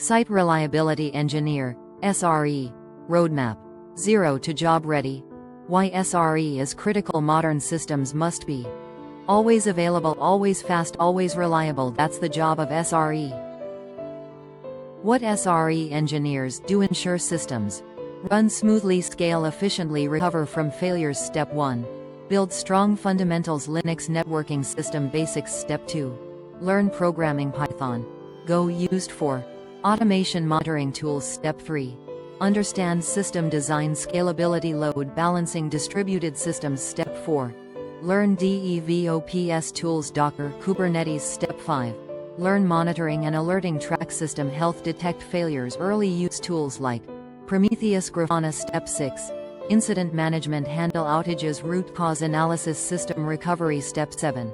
Site Reliability Engineer, SRE. Roadmap. 0 to job ready. Why SRE is critical. Modern systems must be always available, always fast, always reliable. That's the job of SRE. What SRE engineers do: ensure systems run smoothly, scale efficiently, recover from failures. Step 1. Build strong fundamentals. Linux networking system basics. Step 2. Learn programming. Python, Go used for automation monitoring tools. Step 3. Understand system design, scalability, load balancing, distributed systems. Step 4. Learn DevOps tools, Docker, Kubernetes. Step 5. Learn monitoring and alerting, track system health, detect failures, early use tools like Prometheus, Grafana. Step 6. Incident management, handle outages, root cause analysis, system recovery. Step 7.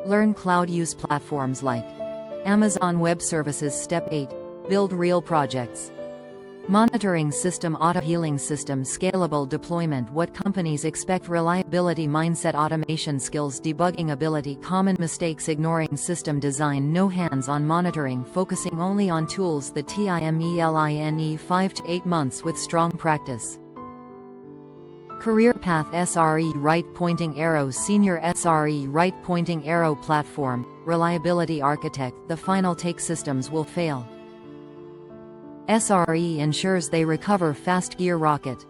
Learn cloud use platforms like Amazon Web Services. Step 8. Build real projects. Monitoring system, auto-healing system, scalable deployment. What companies expect: reliability mindset, automation skills, debugging ability. Common mistakes: ignoring system design, no hands-on monitoring, focusing only on tools. The timeline 5 to 8 months with strong practice. Career path: SRE right pointing arrow, senior SRE right pointing arrow, platform, reliability architect. The final take: systems will fail. SRE ensures they recover fast. Gear rocket.